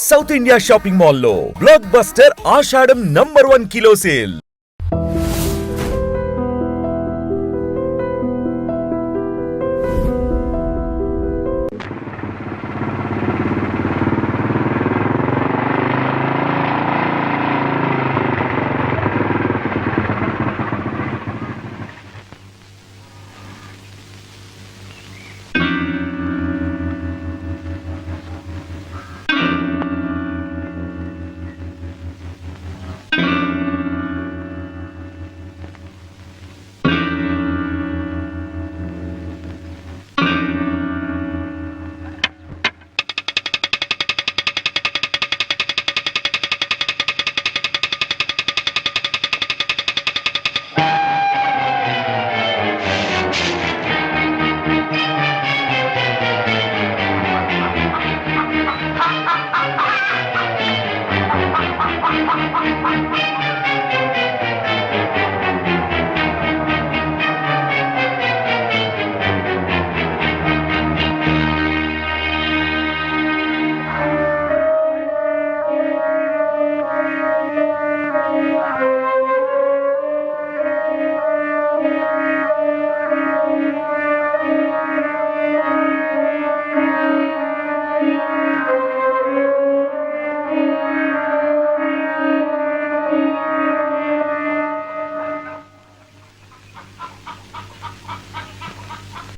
South India shopping మాల్లో block buster ఆషాఢం number 1 kilo sale.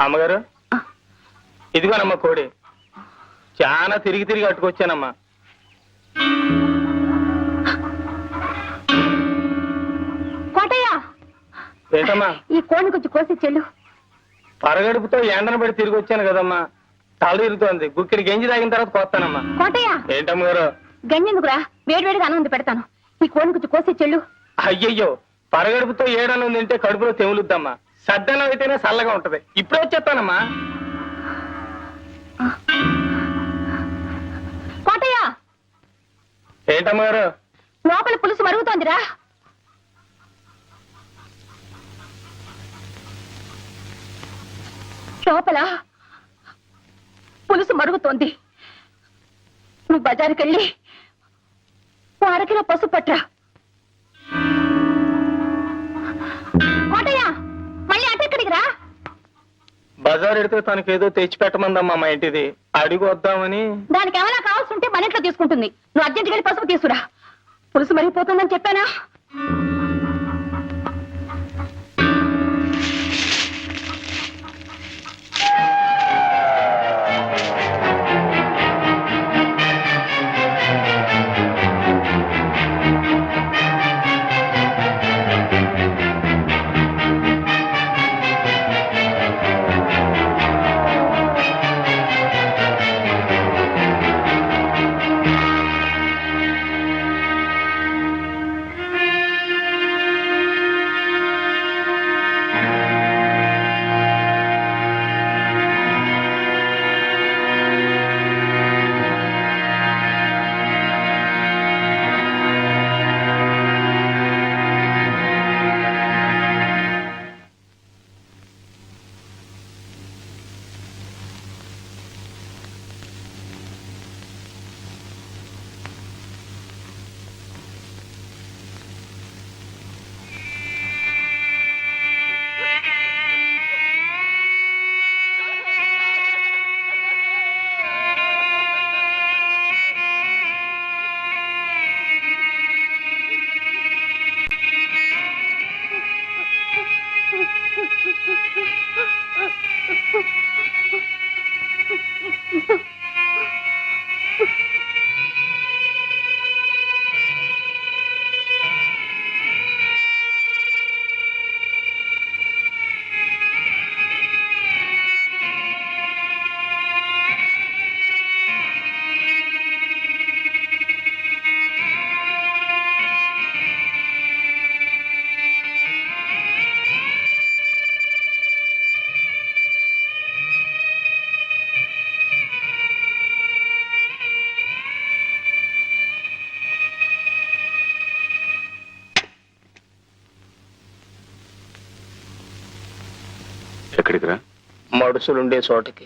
అమ్మగారు, ఇదిగోనమ్మా కోడి. చాలా తిరిగి తిరిగి అట్టుకొచ్చానమ్మా. కోటయ్య, ఏంటమ్మా? ఈ కోడిని కొంచెం కోసి చెల్లు. పరగడుపుతో ఎండన పడి తిరిగి వచ్చాను కదమ్మా, తల ఇరుగుతోంది. గుక్కిడి గంజి తాగిన తర్వాత కోస్తానమ్మా. కోటయ్య, ఏంటమ్మగారు? గంజెందుకురా, వేడివేడిగా అన్నం వండి పెడతాను. ఈ కోడిని కొంచెం కోసి చెల్లు. అయ్యయ్యో, పరగడుపుతో ఏడన్నం తింటే కడుపులో తెములుద్దమ్మా. సద్దన్నం అయితేనే చల్లగా ఉంటది. ఇప్పుడే వచ్చేస్తానమ్మా. కోటయ్య, ఏంటమ్మగారు? లోపల పులుసు మరుగుతోందిరా. లోపల పులుసు మరుగుతోంది. నువ్వు బజారుకి వెళ్ళి 1/2 కిలో పసుపు పట్రా. కోటయ్య, మళ్ళీ అటెక్కడికి రా. బజార్ ఎడితే తనకేదో తెచ్చి పెట్టమందమ్మా మా ఇంటిది. అడిగి వద్దామని. దానికి ఏమైనా కావాల్సి ఉంటే మన ఇంట్లో తీసుకుంటుంది. నువ్వు అర్జెంట్కి వెళ్ళి పసుపు తీసుకురా. పులుసు మరిగిపోతుందని చెప్పానా? ఎక్కడికి రా? మడుసులుండే చోటకి.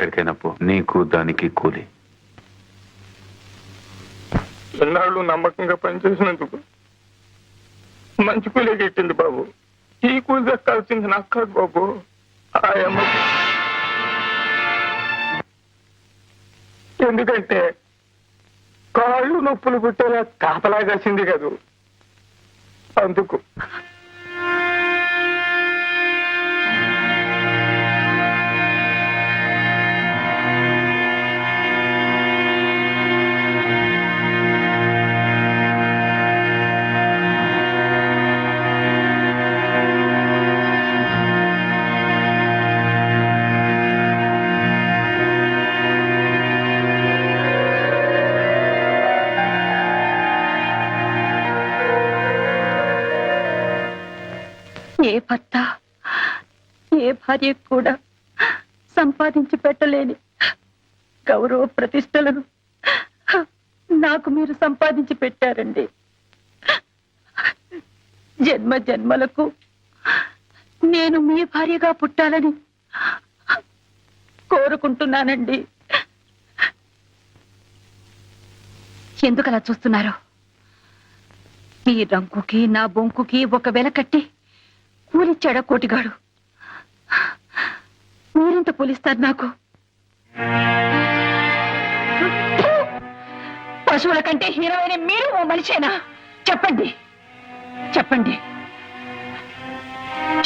ఎక్కడికైనా పో, నీకు దానికి కూలి. ఎన్నాళ్ళు నమ్మకంగా పనిచేసినందుకు మంచి కూలీ గిట్టింది బాబు. ఈ కూలి దక్కాల్సింది నాకు కాదు బాబు, ఆ అమ్మకి. ఎందుకంటే కాళ్ళు నొప్పులు పుట్టేలా కాపలా కాసింది కదూ, అందుకు. ఏ భర్త ఏ భార్య కూడా సంపాదించి పెట్టలేని గౌరవ ప్రతిష్టలను నాకు మీరు సంపాదించి పెట్టారండి. జన్మ జన్మలకు నేను మీ భార్యగా పుట్టాలని కోరుకుంటున్నానండి. ఎందుకలా చూస్తున్నారు? ఈ రంకుకి నా బొంకుకి ఒక వెల కట్టి కూలిచ్చాడా కోటిగాడు? మీరెంత కూలిస్తారు నాకు? పశువుల కంటే హీరోయిన మీరు ఓ మనిషేనా? చెప్పండి చెప్పండి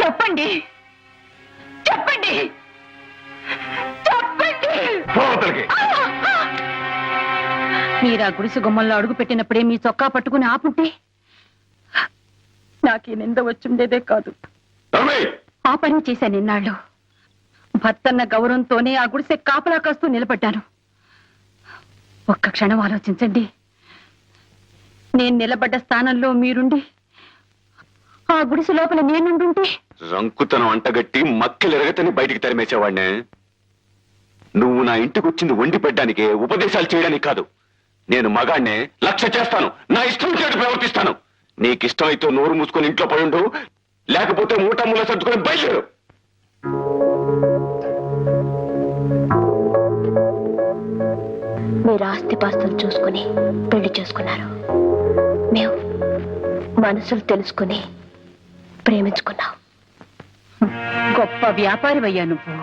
చెప్పండి చెప్పండి చెప్పండి. మీరా గుడిసె గుమ్మంలో అడుగు పెట్టినప్పుడే మీ చొక్కా పట్టుకుని ఆపుంటే నాకు ఈ నింద వచ్చుండేదే కాదు. ఆ పని చేశాను ఇన్నాళ్ళు. భర్తన్న గౌరవంతోనే ఆ గుడిసె కాపలా కాస్తూ నిలబడ్డాను. ఒక్క క్షణం ఆలోచించండి. నేను నిలబడ్డ స్థానంలో మీరుండి ఆ గుడిసె లోపల నేనుండుంటే రంకుతనం అంటగట్టి మక్కెలెరగతని బయటికి తరిమేసేవాడినే. నువ్వు నా ఇంటికి వచ్చింది వండి పెట్టడానికే, ఉపదేశాలు చేయడానికి కాదు. నేను మగాడినే, లక్ష్య చేస్తాను, నా ఇష్టం చేటు ప్రవర్తిస్తాను. నీకిష్టం అయితే నోరు మూసుకొని ఇంట్లో పడుండు, లేకపోతే మూల సర్దుకొని బయలుదేరు. మీరు ఆస్తిపాస్తులు చూసుకుని పెళ్లి చేసుకున్నారు. మేము మనసులు తెలుసుకుని ప్రేమించుకున్నాం. గొప్ప వ్యాపారివయ్యా నువ్వు.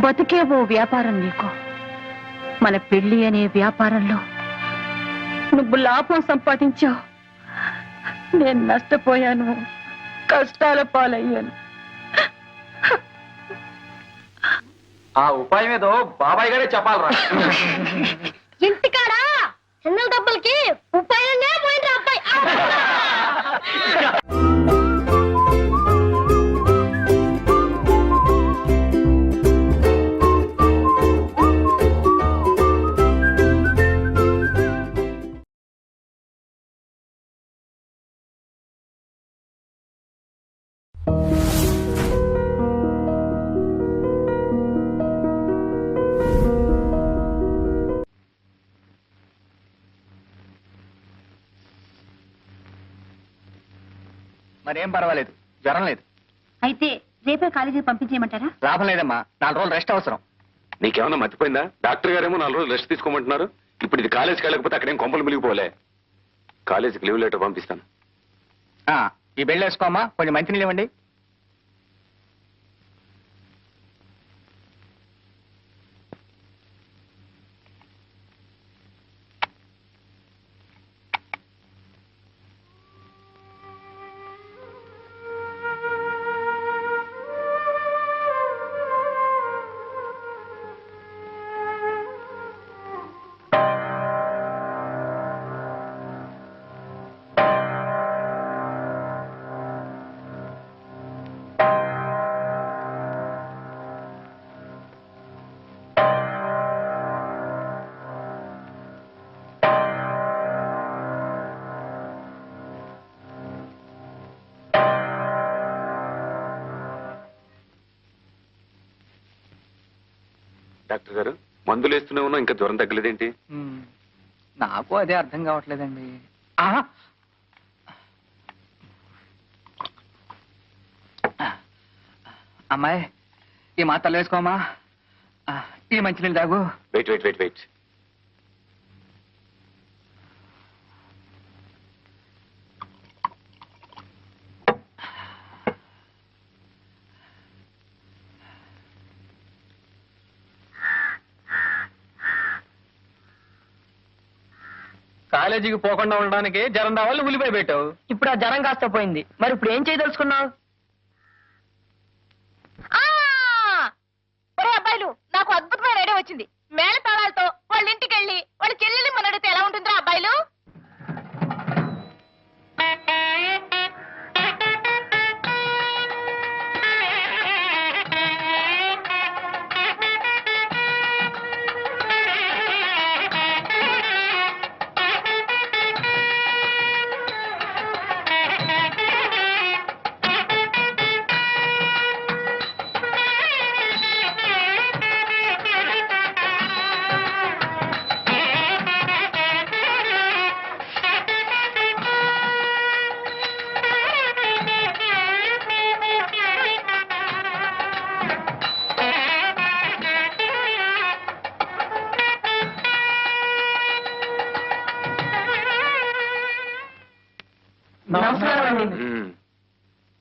బతుకే ఓ వ్యాపారం నీకు. మన పెళ్లి అనే వ్యాపారంలో నువ్వు లాభం సంపాదించావు, నేను నష్టపోయాను, కష్టాల పాలయ్యాను. ఆ ఉపాయం ఏదో బాబాయ్ గారే చెప్పాలరా. ఇంటికాడ చిన్న డబ్బులకి ఉపాయంగా పోయింది అబ్బాయి. మరేం పర్వాలేదు, జ్వరం లేదు. అయితే రేపే కాలేజీకి పంపించేయమంటారా? లాభం లేదమ్మా, 4 రోజులు రెస్ట్ అవసరం. నీకేమన్నా మర్చిపోయిందా? డాక్టర్ గారేమో 4 రోజులు రెస్ట్ తీసుకోమంటున్నారు. ఇప్పుడు ఇది కాలేజీకి వెళ్ళకపోతే అక్కడేం కొంపలు మిలిగిపోలే. కాలేజీకి లీవ్ లెటర్ పంపిస్తాను. ఈ బెల్ట్ వేసుకోమ్మా, కొంచెం మంచినీళ్ళు ఇవ్వండి. డాక్టర్ గారు, మందులు వేస్తూనే ఉన్నా, ఇంకా జ్వరం తగ్గలేదేంటి? నాకు అదే అర్థం కావట్లేదండి. అమ్మాయి, ఈ మాత్రలు వేసుకోమా. ఈ మంచినీళ్ళు తాగు. Wait wait wait wait. కాలేజీకి పోకుండా ఉండడానికి జ్వరం రావాలి ఉల్లిపాయ పెట్టావు. ఇప్పుడు ఆ జ్వరం కాస్త పోయింది, మరి ఇప్పుడు ఏం చేయదలుచుకున్నావు? అబ్బాయిలు, నాకు అద్భుతమైన ఐడియా వచ్చింది. మేళ తాళాలతో వాళ్ళ ఇంటికి వెళ్ళి వాళ్ళ చెల్లెల్ని మన అడిగితే ఎలా ఉంటుందిరా అబ్బాయిలు?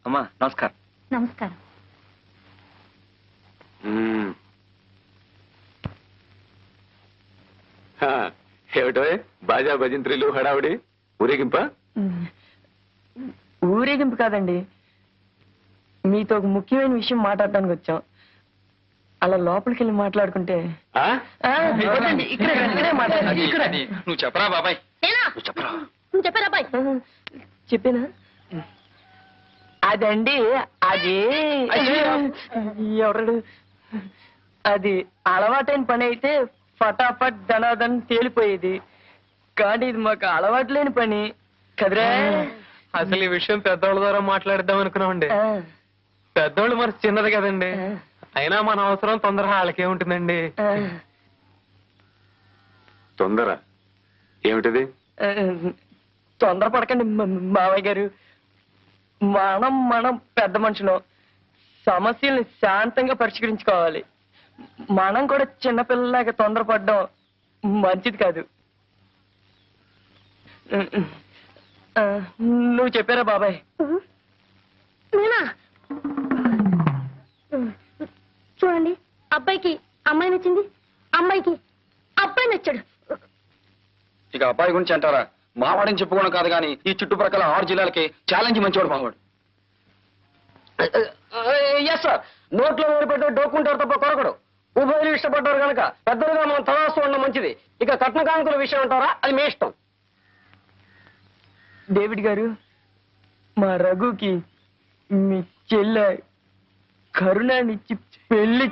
అమ్మా నమస్కారం. నమస్కారం. ఏమిటో బాజా భజంత్రులు హడావుడి ఊరేగింప? ఊరేగింపు కాదండి, మీతో ఒక ముఖ్యమైన విషయం మాట్లాడడానికి వచ్చాం. అలా లోపలికి వెళ్ళి మాట్లాడుకుంటే. నువ్వు చెప్పరా బాబాయ్? చెప్పరా? చెప్పినా అదండి, అది ఎవరు అది అలవాటైన పని అయితే ఫటాఫట్ ధనాధన్ తేలిపోయేది, కానీ ఇది మాకు అలవాటు లేని పని కదరా. అసలు ఈ విషయం పెద్దోళ్ళ ద్వారా మాట్లాడిద్దాం అనుకున్నామండి. పెద్దోళ్ళు మరి చిన్నది కదండి, అయినా మన అవసరం తొందర వాళ్ళకేముంటుందండి. తొందర ఏమిటిది? తొందరపడకండి మావయ్య గారు. మనం పెద్ద మనుషులు, సమస్యల్ని శాంతంగా పరిష్కరించుకోవాలి. మనం కూడా చిన్నపిల్లలాగా తొందరపడడం మంచిది కాదు. నువ్వు చెప్పారా బాబాయ్? చూడండి, అబ్బాయికి అమ్మాయి నచ్చింది, అమ్మాయికి అబ్బాయి నచ్చాడు. ఇక అబ్బాయి గురించి అంటారా? మావాడని చెప్పుకోవడం కాదు కానీ ఈ చుట్టుప్రక్కల 6 జిల్లాలకి ఛాలెంజ్ మంచివాడు మావాడు. ఎస్ సార్, నోట్లో వేరుపెట్టు డోక్కుంటారు తప్ప కొరకడు. ఉభయలు ఇష్టపడ్డారు కనుక పెద్దలుగా మనం తలాస్తూ ఉండడం మంచిది. ఇక కట్న కానుకల విషయం అంటారా, అది మీ ఇష్టం. డేవిడ్ గారు, మా రఘుకి మీ చెల్లె కరుణానిచ్చి పెళ్లి.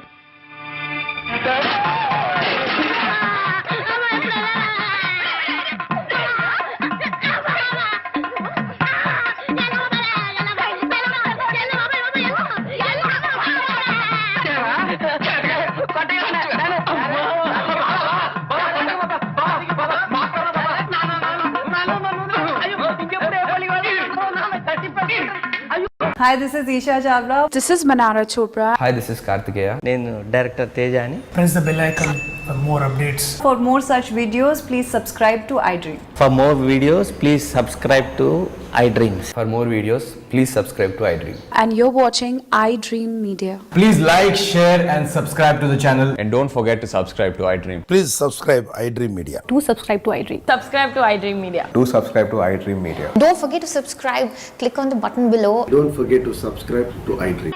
Hi, this is Isha Chavla. This is Manara Chopra. Hi, this is Kartikeya. నేను డైరెక్టర్ తేజ అని. Press the bell icon for more updates. For more such videos, please subscribe to iDream. For more videos, please subscribe to iDreams. For more videos, please subscribe to iDream. And you're watching iDream Media. Please like, share, and subscribe to the channel. And don't forget to subscribe to iDream. Please subscribe iDream Media. Do subscribe to iDream. Subscribe to iDream Media. Do subscribe to iDream Media. Don't forget to subscribe. Click on the button below. Don't forget to subscribe to iDream.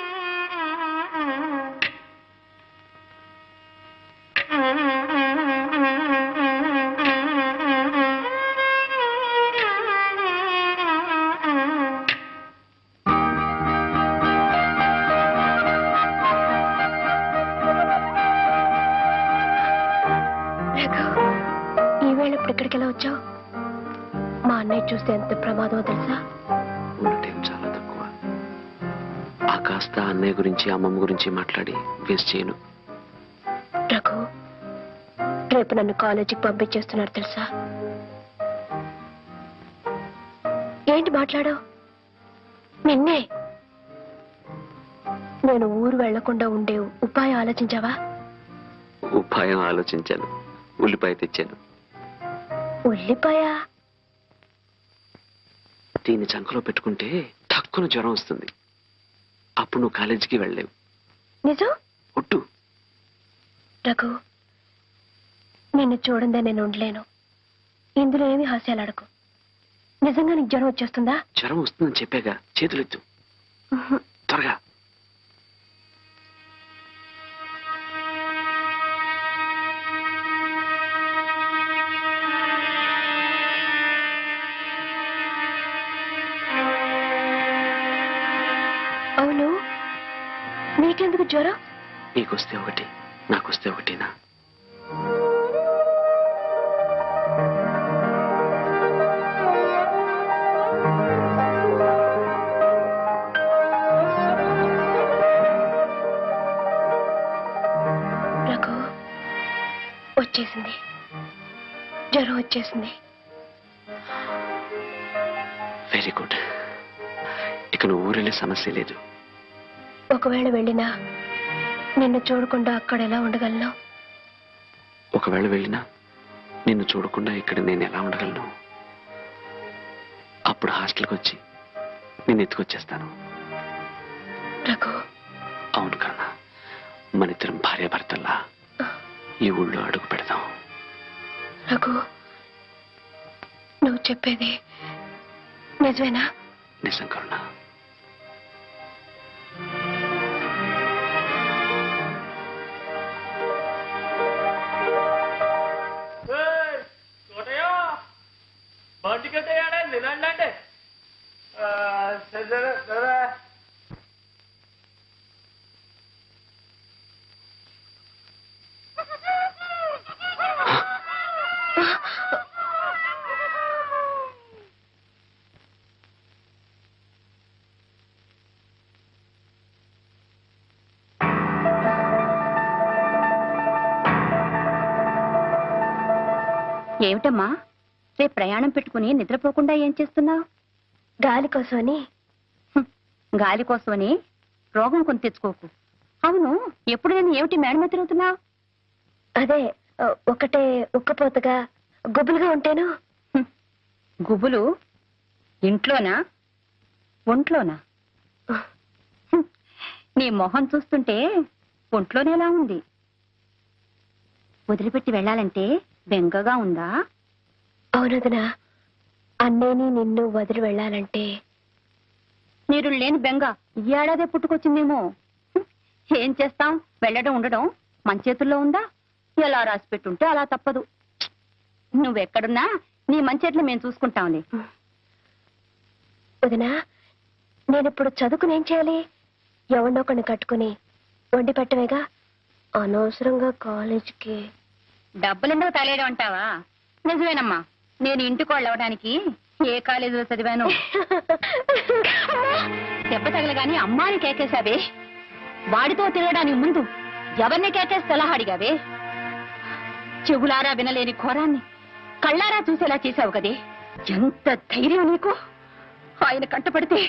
ఇక్కడికెలా వచ్చావు? మా అన్నయ్య చూస్తే ఎంత ప్రమాదమో తెలుసా? Time చాలా తక్కువ. ఆ కాస్త అన్నయ్య గురించి అమ్మమ్మ గురించి మాట్లాడి వేస్ట్ చేయను. రఘు, రేపు నన్ను కాలేజీకి పంపించేస్తున్నారు తెలుసా? ఏంటి మాట్లాడావు? నిన్నే. నేను ఊరు వెళ్లకుండా ఉండే ఉపాయం ఆలోచించావా? ఉపాయం ఆలోచించాను. ఉల్లిపాయ తెచ్చాను. ఉల్లిపాయ? దీన్ని చంకలో పెట్టుకుంటే తక్కువ జ్వరం వస్తుంది. అప్పుడు నువ్వు కాలేజీకి వెళ్ళలేవు. నిజం? ఒట్టు. రఘు, నిన్ను చూడందే నేను ఉండలేను. ఇందులో ఏమి హాస్యాలు అడకు. నిజంగా నీకు జ్వరం వచ్చేస్తుందా? జ్వరం వస్తుందని చెప్పాగా, చేతులెత్తు త్వరగా. అవును, నీకెందుకు జ్వరం? నీకొస్తే ఒకటి, నాకొస్తే ఒకటినా? రఘు, వచ్చేసింది, జ్వరం వచ్చేసింది. Very good. ఇక నువ్వు ఊరెళ్ళే సమస్య లేదు. ఒకవేళ వెళ్ళినా నిన్ను చూడకుండా అక్కడ ఎలా ఉండగలను? ఒకవేళ వెళ్ళినా నిన్ను చూడకుండా ఇక్కడ నేను ఎలా ఉండగలను? అప్పుడు హాస్టల్కి వచ్చి నేను ఎత్తుకొచ్చేస్తాను. రఘు. అవును కన్నా, మన ఇద్దరం భార్యాభర్తల్లా ఈ ఊళ్ళో అడుగు పెడదాం. రఘు, నువ్వు చెప్పేది నిజమేనా? నిజం కరుణ. ఏమిటమ్మా, రేపు ప్రయాణం పెట్టుకుని నిద్రపోకుండా ఏం చేస్తున్నావు? గాలి కోసమని. గాలి కోసమని రోగం కొని తెచ్చుకోకు. అవును, ఎప్పుడు నేను ఏమిటి మేడ మీద తిరుగుతున్నావు? అదే, ఒకటే ఉక్కపోతగా గుబులుగా ఉంటేను. గుబులు ఇంట్లోనా ఒంట్లోనా? నీ మొహం చూస్తుంటే ఒంట్లోనేలా ఉంది. వదిలిపెట్టి వెళ్ళాలంటే బెంగగా ఉందా? అవునదనా, అన్నేని నిన్ను వదిలి వెళ్ళాలంటే మీరు లేని బెంగ ఈ ఏడాదే పుట్టుకొచ్చిందేమో. ఏం చేస్తాం, వెళ్ళడం ఉండడం మన చేతుల్లో ఉందా? ఎలా రాసి పెట్టుంటే అలా తప్పదు. నువ్వెక్కడున్నా నీ మంచేట్లు మేము చూసుకుంటాంలే. వదినా, నేనిప్పుడు చదువుకుని ఏం చేయాలి? ఎవరినో కొన్ని కట్టుకుని వండి పెట్టవేగా. అనవసరంగా కాలేజీకి డబ్బులెందుకు తలేయడం అంటావా? నిజమేనమ్మా, నేను ఇంటికి వాళ్ళు అవడానికి ఏ కాలేజీలో చదివాను? దెబ్బ తగలగాని అమ్మాని కేకేశావే. వాడితో తిరగడానికి ముందు ఎవరిని కేకేసి సలహా అడిగావే? చెవులారా వినలేని ఘోరాన్ని కళ్ళారా చూసేలా చేశావు కదే. ఎంత ధైర్యం నీకు! ఆయన కంటపడితే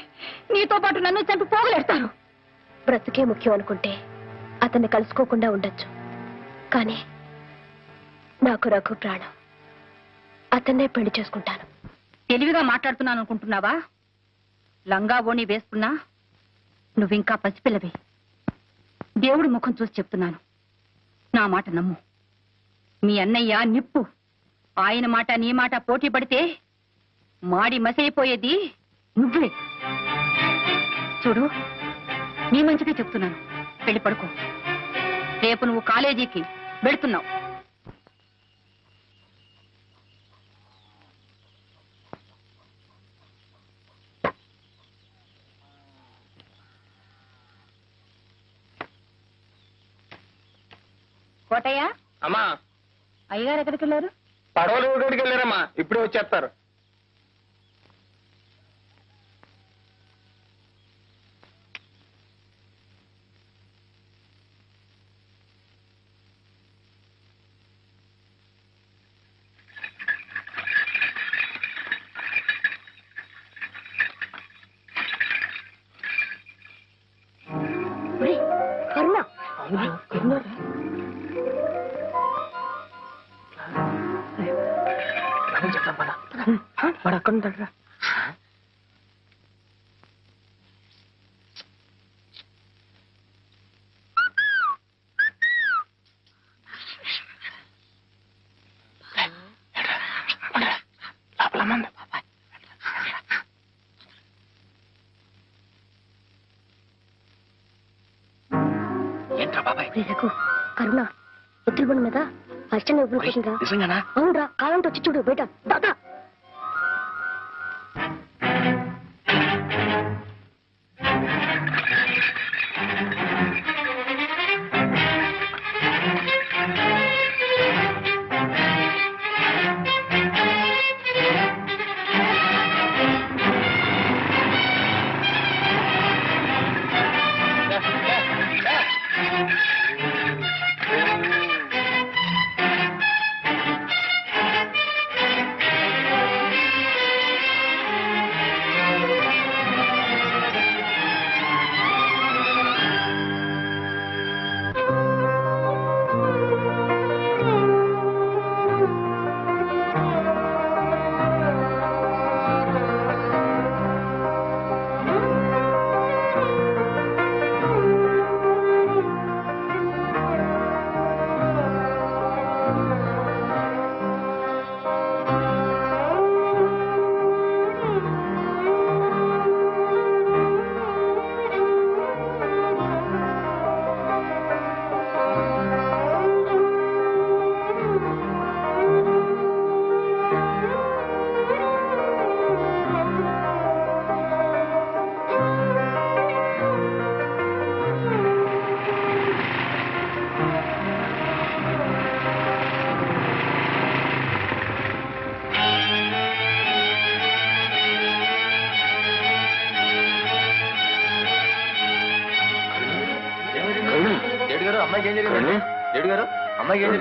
నీతో పాటు నన్ను చంపి పోగలేడతారు. బ్రతుకే ముఖ్యం అనుకుంటే అతన్ని కలుసుకోకుండా ఉండొచ్చు, కానీ నాకు రఘు ప్రాణం. అతన్నే పెళ్లి చేసుకుంటాను. తెలివిగా మాట్లాడుతున్నాను అనుకుంటున్నావా? లంగా ఓణి వేస్తున్నా నువ్వింకా పసిపిల్లవి. దేవుడి ముఖం చూసి చెప్తున్నాను, నా మాట నమ్ము. మీ అన్నయ్య నిప్పు. ఆయన మాట నీ మాట పోటీ పడితే మాడి మసైపోయేది నువ్వే. చూడు, నీ మంచిగా చెప్తున్నాను, పెళ్లి పడుకో. రేపు నువ్వు కాలేజీకి వెళుతున్నావు. కోటయ్య, అమ్మా, అయ్యగారు ఎక్కడికి వెళ్ళారు? పడవలు ఊరికి వెళ్ళారమ్మా, ఇప్పుడే వచ్చేస్తారు. అని చెప్తాం పద వాడు అక్కడ ఉంటాడు. లోపల మంది ఏంట్రా బాబాయ్? కరుణ ఎత్తుల బండి మీద అర్చన ఎప్పుడు నిజంగానా? అవునరా, కాలంటే వచ్చి చూడు బయట దాదా.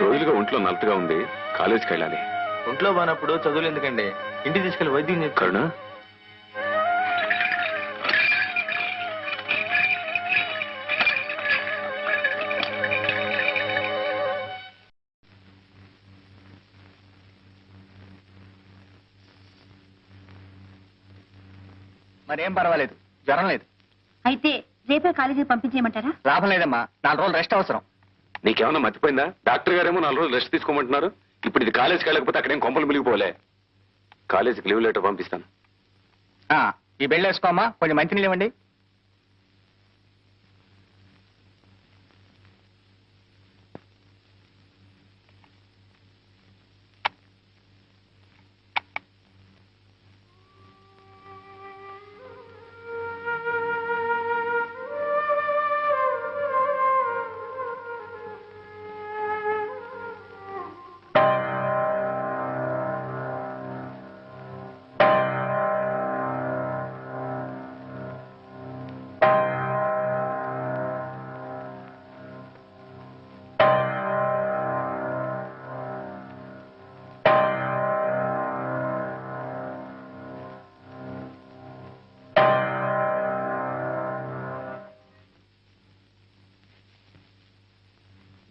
రోజులుగా ఒంట్లో నలతగా ఉంది, కాలేజీకి వెళ్ళాలి. ఒంట్లో బానప్పుడు చదువులు ఎందుకండి, ఇంటికి తీసుకెళ్లి వైద్యం కరుణ మరేం పర్వాలేదు, జ్వరం లేదు. అయితే రేపే కాలేజీకి పంపించేయమంటారా? లాభం లేదమ్మా, 4 రోజులు రెస్ట్ అవసరం. నీకేమన్నా మర్చిపోయిందా? డాక్టర్ గారేమో 4 రోజులు రెస్ట్ తీసుకోమంటున్నారు. ఇప్పుడు ఇది కాలేజీకి వెళ్ళకపోతే అక్కడేం కొంపలు మిలిగిపోలే. కాలేజీకి లీవ్ లెటర్ పంపిస్తాను. ఈ బెల్ట్ వేసుకోమ్మా, కొంచెం మంచినీళ్ళు ఇవ్వండి.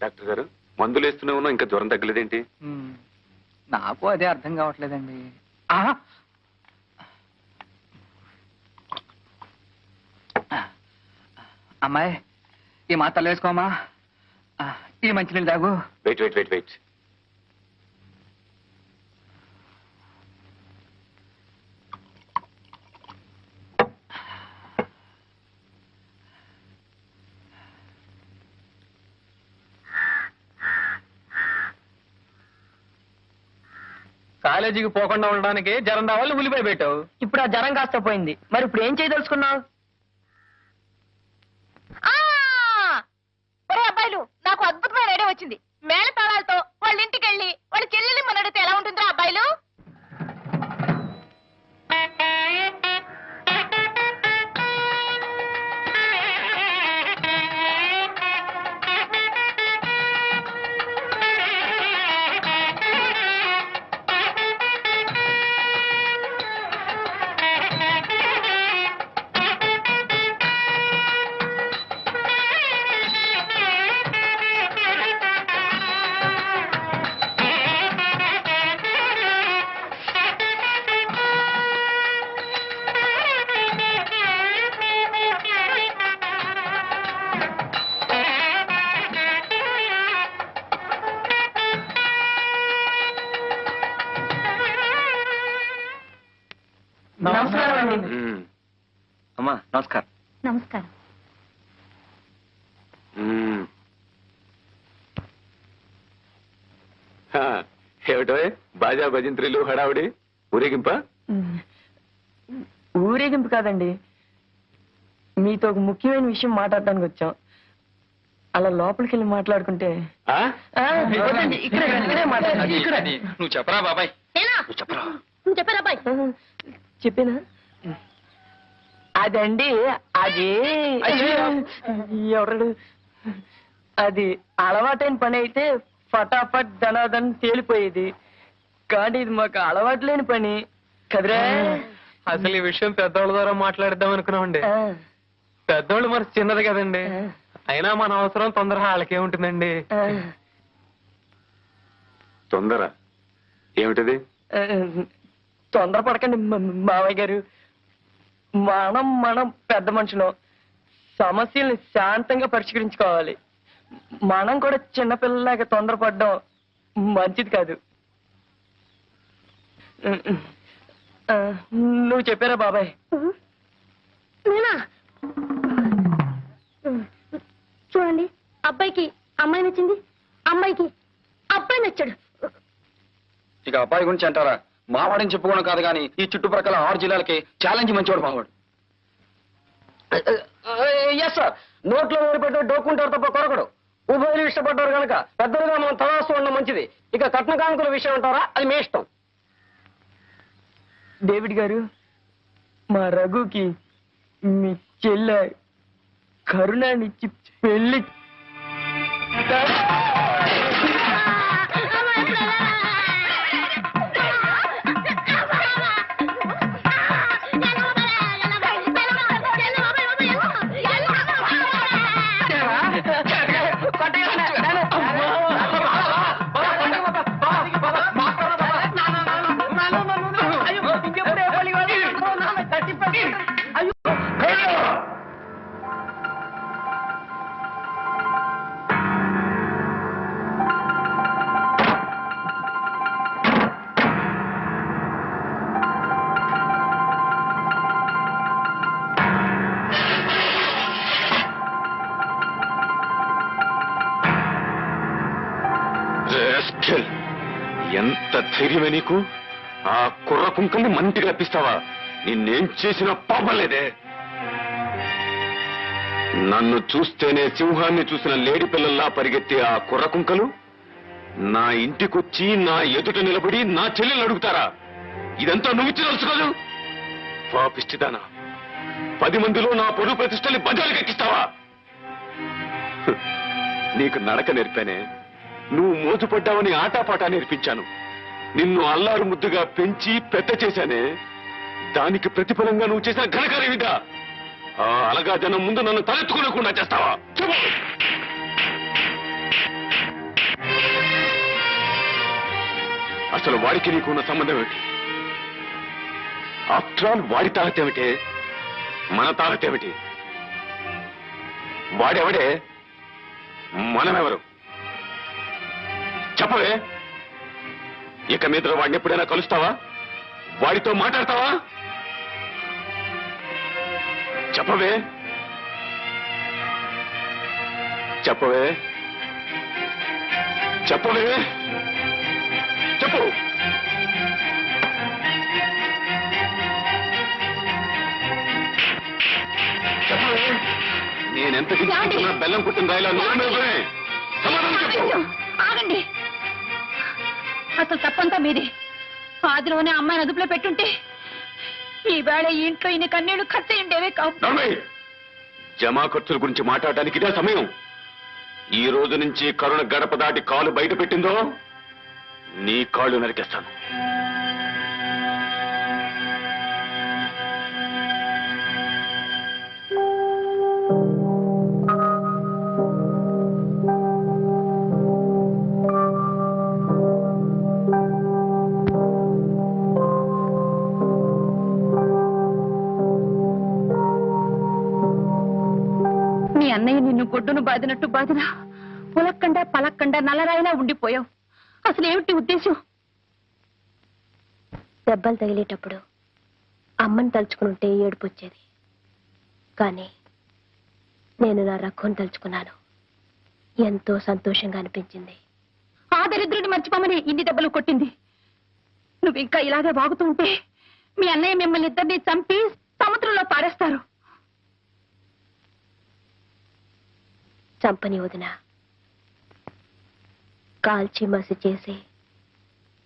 డాక్టర్ గారు, మందులు వేస్తూనే ఉన్నా ఇంకా జ్వరం తగ్గలేదేంటి? నాకు అదే అర్థం కావట్లేదండి. అమ్మాయి, ఈ మాత్రలు వేసుకోమా, ఈ మంచినీళ్ళు తాగు. వెయిట్ వెయిట్ వెయిట్ వెయిట్ కాలేజీకి పోకుండా ఉండడానికి జ్వరం రావాలి ఉల్లిపాయ పెట్టావు. ఇప్పుడు ఆ జ్వరం కాస్త పోయింది, మరి ఇప్పుడు ఏం చేయదలుచుకున్నావు? అబ్బాయిలు, నాకు అద్భుతమైన ఐడియా వచ్చింది. మేళ తాళాలతో వాళ్ళ ఇంటికి వెళ్ళి వాళ్ళ చెల్లెల్ని మన అడిగితే ఎలా ఉంటుందిరా అబ్బాయిలు? నమస్కారం అండి. అమ్మా నమస్కారం. నమస్కారం. ఏమిటో బాజా భజంత్రులు హడావుడి ఊరేగింప? ఊరేగింపు కాదండి, మీతో ఒక ముఖ్యమైన విషయం మాట్లాడడానికి వచ్చాం. అలా లోపలికి వెళ్ళి మాట్లాడుకుంటే వద్దండి, ఇక్కడే మాట్లాడండి. నువ్వు చెప్పరా బాబాయ్? చెప్పరా? నువ్వు చెప్పారా అబ్బాయి? చెప్పేనా? అదండి, అది ఎవరు, అది అలవాటైన పని అయితే ఫటాఫట్ ధనాధన్ తేలిపోయేది. కానీ ఇది మాకు అలవాటు లేని పని కదరా. అసలు ఈ విషయం పెద్దోళ్ళ ద్వారా మాట్లాడదాం అనుకున్నామండి. పెద్దోళ్ళు మరి చిన్నది కదండి, అయినా మన అవసరం తొందర వాళ్ళకే ఉంటుందండి. తొందర ఏమిటది? తొందరపడకండి మావయ్య గారు. మనం పెద్ద మనుషులం, సమస్యల్ని శాంతంగా పరిష్కరించుకోవాలి. మనం కూడా చిన్నపిల్లలాగా తొందరపడడం మంచిది కాదు. నువ్వు చెప్పారా బాబాయ్? నేనా? చూడండి, అబ్బాయికి అమ్మాయి నచ్చింది, అమ్మాయికి అబ్బాయి నచ్చాడు. ఇక అబ్బాయి గురించి అంటారా? మావాడని చెప్పుకోవడం కాదు కానీ ఈ చుట్టుప్రక్కల 6 జిల్లాలకి ఛాలెంజ్ మంచివాడు మావాడు. ఎస్ సార్, నోట్లో వేరుపెట్టే డోక్కుంటారు తప్ప కొరకడు. ఉభయలు ఇష్టపడ్డారు కనుక పెద్దలుగా మనం తలాస్తూ ఉండడం మంచిది. ఇక కట్న కానుకల విషయం అంటారా? అది మీ ఇష్టం. డేవిడ్ గారు, మా రఘుకి మీ చెల్లె కరుణానిచ్చి పెళ్లి ఎంత ధైర్యమే నీకు? ఆ కుర్ర కుంకల్ని మంటికి రప్పిస్తావా? నిన్నేం చేసినా పాపలేదే. నన్ను చూస్తేనే సింహాన్ని చూసిన లేడి పిల్లల్లా పరిగెత్తే ఆ కుర్ర కుంకలు నా ఇంటికొచ్చి నా ఎదుట నిలబడి నా చెల్లెలు అడుగుతారా? ఇదంతా నువ్వు తెలుసుకోదు. పాపిష్టిదానా, 10 మందిలో నా పొరుగు ప్రతిష్టల్ని బజారుకి ఎక్కిస్తావా? నీకు నడక నేర్పానే, నువ్వు మోజుపడ్డావని ఆటాపాటా నేర్పించాను. నిన్ను అల్లారు ముద్దుగా పెంచి పెద్ద చేశానే, దానికి ప్రతిఫలంగా నువ్వు చేసిన ఘనకార్యమిదా? ఆ అలగా జనం ముందు నన్ను తలెత్తుకోలేకుండా చేస్తావా? అసలు వాడికి నీకు ఉన్న సంబంధం ఏమిటి? ఆఫ్టర్ ఆల్ వాడి తాగతేమిటే, మన తాగతేమిటి? వాడెవడే, మనమెవరు? చెప్పవే. ఇక మీద వాడిని ఎప్పుడైనా కలుస్తావా? వాడితో మాట్లాడతావా? చెప్పవే, చెప్పవే, చెప్పవే, చెప్పు. చెప్పవే. నేనెంత గించుకున్నా బెల్లం కుట్టిన రాయిలా నువ్వే. సమాధానం చెప్పు. ఆగండి, అసలు తప్పంతా మీది. ఆదిలోనే అమ్మాయిని అదుపులో పెట్టుంటే ఈవేళ ఈ ఇంట్లో ఇన్ని కన్నీళ్లు ఖర్చు ఉండేవే కావు. జమా ఖర్చుల గురించి మాట్లాడడానికి ఇదే సమయం. ఈ రోజు నుంచి కరుణ గడప దాటి కాలు బయట పెట్టిందో నీ కాళ్ళు నరికేస్తాను. అన్నయ్య నిన్ను గొడ్డును బాదినట్టు బాదినా పులక్కండా పలక్కండా నల్లరాయినా ఉండిపోయావు. అసలు ఏమిటి ఉద్దేశం? దెబ్బలు తగిలేటప్పుడు అమ్మని తలుచుకుంటే ఏడుపు వచ్చేది, కానీ నేను నా రఘుని తలుచుకున్నాను. ఎంతో సంతోషంగా అనిపించింది. ఆ దరిద్రుడిని మర్చిపోమని ఇన్ని దెబ్బలు కొట్టింది. నువ్వు ఇంకా ఇలాగే వాగుతూ ఉంటే మీ అన్నయ్య మిమ్మల్ని ఇద్దరిని చంపి సముద్రంలో పారేస్తారు. చంపని వదిన, కాల్చి మసి చేసి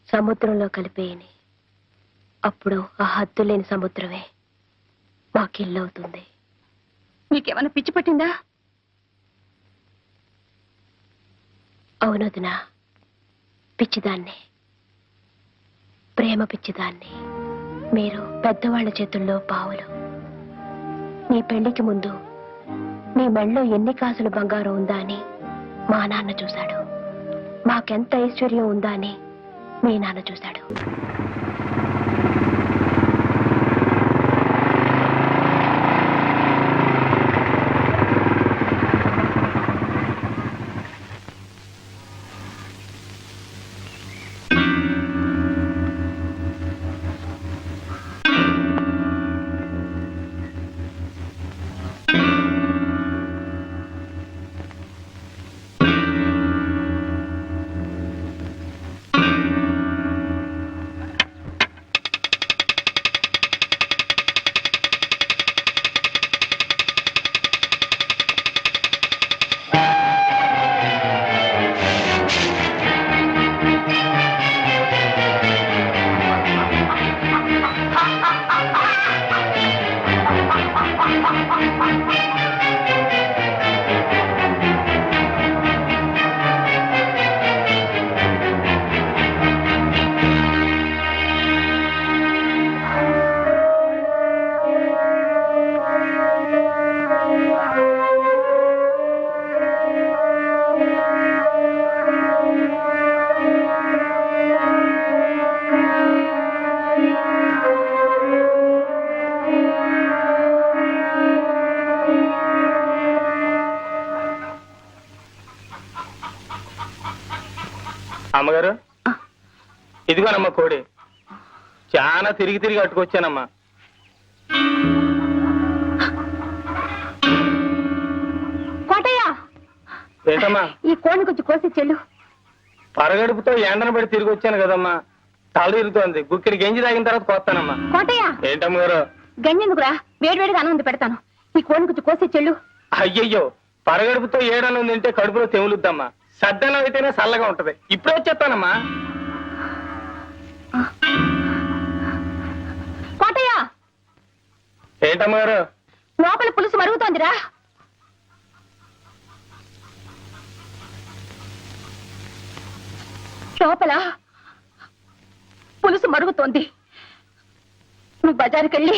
సముద్రంలో కలిపేయని. అప్పుడు ఆ హద్దు లేని సముద్రమే మాకిల్లు అవుతుంది. నీకేమైనా పిచ్చి పట్టిందా? అవునొదిన, పిచ్చిదాన్ని, ప్రేమ పిచ్చిదాన్ని. మీరు పెద్దవాళ్ల చేతుల్లో పావులు. నీ పెళ్లికి ముందు నీ మెళ్ళో ఎన్ని కాసులు బంగారం ఉందా అని మా నాన్న చూశాడు. మాకెంత ఐశ్వర్యం ఉందా అని మీ నాన్న చూశాడు. అమ్మగారు, ఇదిగోనమ్మా కోడి. చాలా తిరిగి తిరిగి అట్టుకొచ్చానమ్మా. కోటయ్య, ఏంటమ్మా? ఈ కోడిని కొంచెం కోసి చెల్లు. పరగడుపుతో ఎండను పడి తిరిగి వచ్చాను కదమ్మా, తల ఇరుగుతోంది. గుక్కిడి గంజి తాగిన తర్వాత కోస్తానమ్మా. కోటయ్య, ఏంటమ్మగారు? గంజెందుకురా, వేడివేడిగా అన్నం పెడతాను. ఈ కోడిని కొంచెం కోసి చెల్లు. అయ్యయ్యో, పరగడుపుతో ఏడన్నం తింటే కడుపులో తెములుద్దమ్మా. సద్దన్నం అయితేనే చల్లగా ఉంటది. ఇప్పుడే వచ్చేస్తానమ్మా. కోటయ్య, ఏంటమ్మగారు? లోపల పులుసు మరుగుతోందిరా. లోపల పులుసు మరుగుతోంది. నువ్వు బజారుకి వెళ్ళి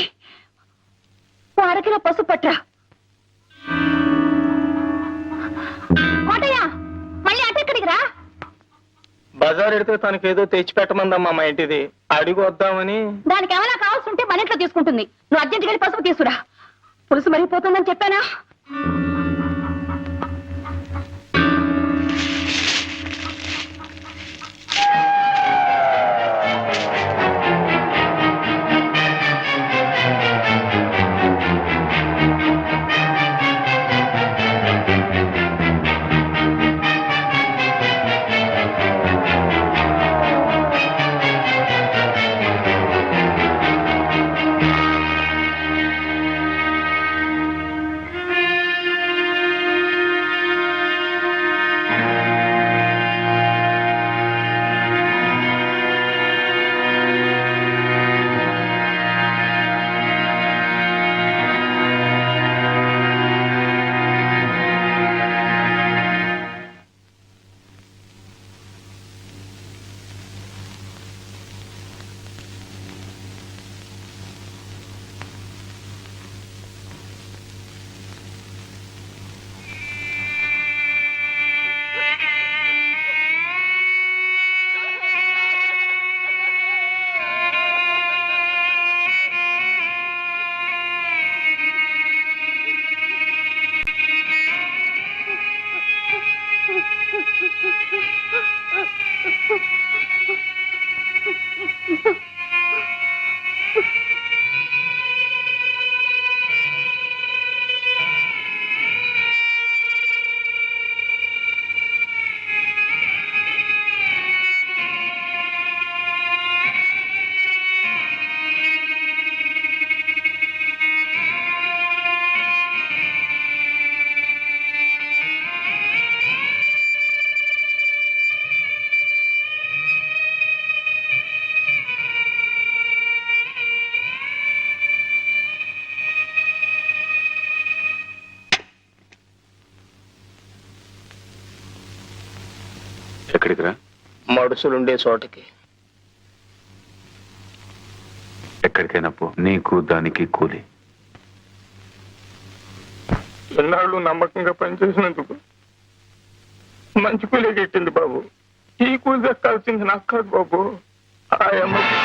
1 కిలో పసుపు పట్రా. కోటయ్య, మళ్ళీ అటెక్కడికి రా. బజార్ ఎడితే తనకేదో తెచ్చిపెట్టమందమ్మా మా ఇంటిది. అడిగి వద్దామని. దానికి ఏమైనా కావాల్సి ఉంటే మన ఇంట్లో తీసుకుంటుంది. నువ్వు అర్జెంట్గా వెళ్ళి పసుపు తీసుకురా. పులుసు మరిగిపోతుందని చెప్పానా? ఎక్కడికి రా? మడుసులుండే చోటకి. ఎక్కడికైనా పో, నీకు దానికి కూలి. ఎన్నాళ్ళు నమ్మకంగా పనిచేసినందుకు మంచి కూలే గిట్టింది బాబు. ఈ కూలి దక్కాల్సింది నాకు కాదు బాబు, ఆ అమ్మకి.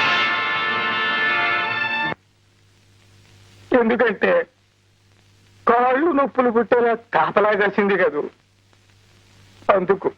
ఎందుకంటే కాళ్ళు నొప్పులు పుట్టేలా కాపలా కాసింది కదూ, అందుకు.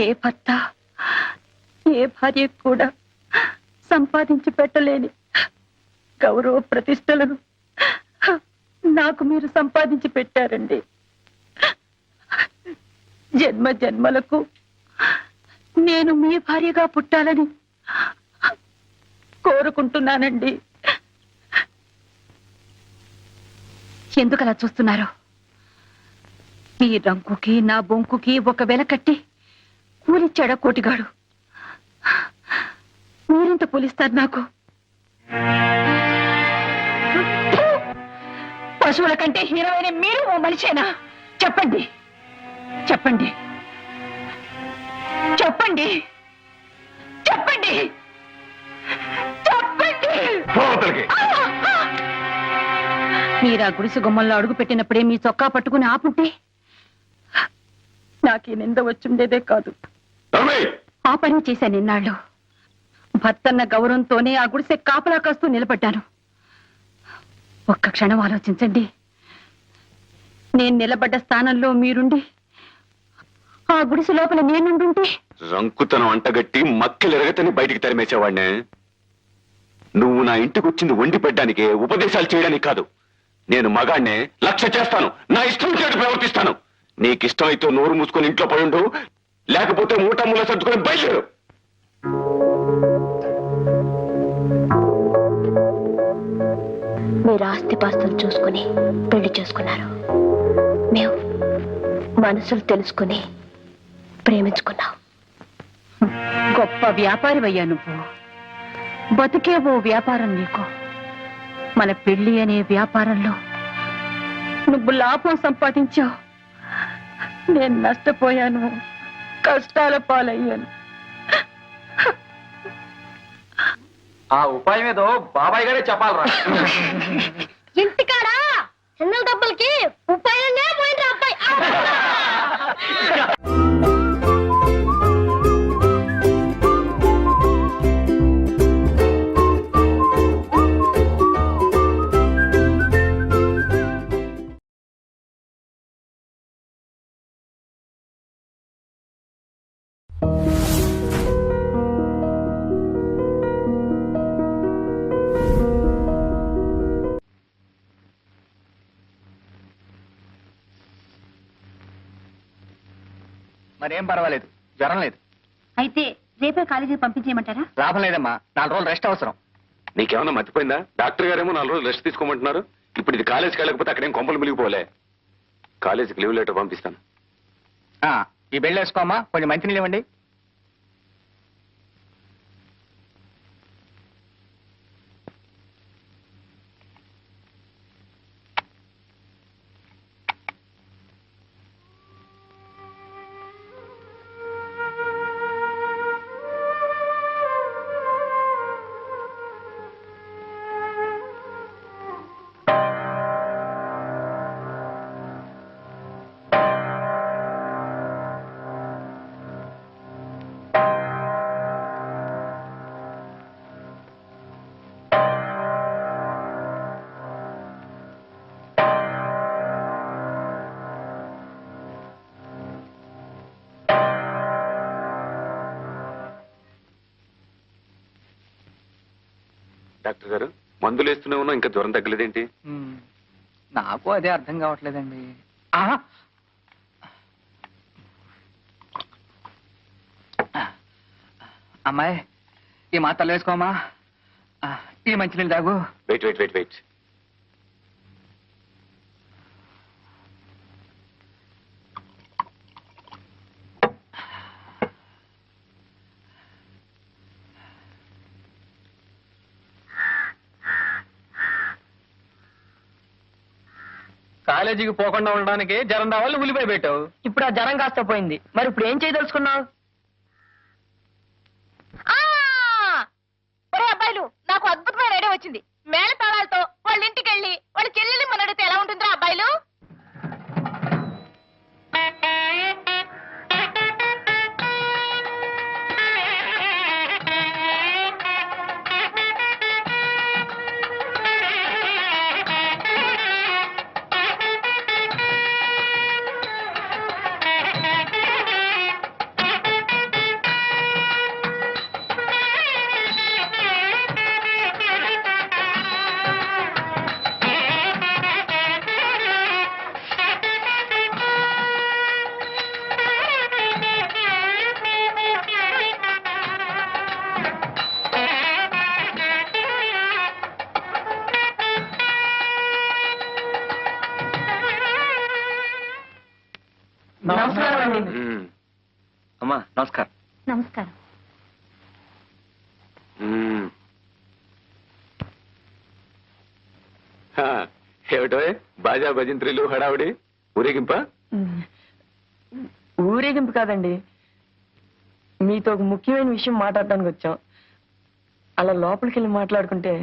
ఏ భర్త ఏ భార్య కూడా సంపాదించి పెట్టలేని గౌరవ ప్రతిష్టలను నాకు మీరు సంపాదించి పెట్టారండి. జన్మ జన్మలకు నేను మీ భార్యగా పుట్టాలని కోరుకుంటున్నానండి. ఎందుకలా చూస్తున్నారు? మీ రంకుకి నా బొంకుకి ఒక వెల కట్టి కూలిచ్చాడా కోటిగాడు? మీరెంత కూలిస్తారు నాకు? పశువుల కంటే హీరోయిన మీరు ఓ మనిషేనా? చెప్పండి చెప్పండి చెప్పండి చెప్పండి చెప్పండి. మీరా గుడిసె గుమ్మంలో అడుగు పెట్టినప్పుడే మీ చొక్కా పట్టుకుని ఆపుంటే నాకీ నింద వచ్చుండేదే కాదు. ఆ పని చేశాను ఇన్నాళ్ళు. భర్తన్న గౌరవంతోనే ఆ గుడిసె కాపలా కాస్తూ నిలబడ్డాను. ఒక్క క్షణం ఆలోచించండి. నేను నిలబడ్డ స్థానంలో మీరుండి ఆ గుడిసె లోపల నేనుండుంటే రంకుతనం అంటగట్టి మక్కెలెరగతని బయటికి తరిమేసేవాడినే. నువ్వు నా ఇంటికి వచ్చింది వండి పెట్టడానికే, ఉపదేశాలు చేయడానికి కాదు. నేను మగాడినే, లక్ష్య చేస్తాను, నా ఇష్టం చేటు ప్రవర్తిస్తాను. నీకిష్టమైతే నోరు మూసుకొని ఇంట్లో పడుండు, లేకపోతే మూట మూల సర్దుకొని బయలుదేరు. మీరు ఆస్తిపాస్తులు చూసుకుని పెళ్లి చేసుకున్నారు. మేము మనసులు తెలుసుకుని ప్రేమించుకున్నాం. గొప్ప వ్యాపారివయ్యా నువ్వు. బతికే ఓ వ్యాపారం నీకు. మన పెళ్లి అనే వ్యాపారంలో నువ్వు లాభం సంపాదించావు, నేను నష్టపోయాను, కష్టాల పాలయ్యాను. ఆ ఉపాయం ఏదో బాబాయ్ గారే చెప్పాలరా. ఇంటికాడా చిన్న డబ్బులకి ఉపాయంగా పోయిన అబ్బాయి. మరేం పర్వాలేదు, జ్వరం లేదు. అయితే రేపే కాలేజీకి పంపించేయమంటారా? లాభం లేదమ్మా, 4 రోజులు రెస్ట్ అవసరం. నీకేమన్నా మర్చిపోయిందా? డాక్టర్ గారేమో 4 రోజులు రెస్ట్ తీసుకోమంటున్నారు. ఇప్పుడు ఇది కాలేజీకి వెళ్ళకపోతే అక్కడేం కొంపలు మిలిగిపోలే. కాలేజీకి లీవ్ లెటర్ పంపిస్తాను. ఈ బెల్ట్ వేసుకోమ్మా, కొంచెం మంచినీళ్ళు ఇవ్వండి. డాక్టర్ గారు, మందులు వేస్తూనే ఉన్నా ఇంకా జ్వరం తగ్గలేదేంటి? నాకు అదే అర్థం కావట్లేదండి. అమ్మాయి ఈ మాత్రలు వేసుకోమా, ఈ మంచినీళ్ళు తాగు. Wait wait wait wait. కాలేజీకి పోకుండా ఉండడానికి జ్వరం రావాలి ఉల్లిపాయ పెట్టావు. ఇప్పుడు ఆ జ్వరం కాస్త పోయింది, మరి ఇప్పుడు ఏం చేయదలుచుకున్నావు? అబ్బాయిలు, నాకు అద్భుతమైన ఐడియా వచ్చింది. మేళ తాళాలతో వాళ్ళ ఇంటికి వెళ్ళి వాళ్ళ చెల్లెల్ని మన అడిగితే ఎలా ఉంటుందిరా అబ్బాయిలు? అమ్మా నమస్కారం. నమస్కారం. ఏమిటో బాజా భజంత్రులు హడావుడి ఊరేగింప? ఊరేగింపు కాదండి, మీతో ఒక ముఖ్యమైన విషయం మాట్లాడడానికి వచ్చాం. అలా లోపలికి వెళ్ళి మాట్లాడుకుంటే.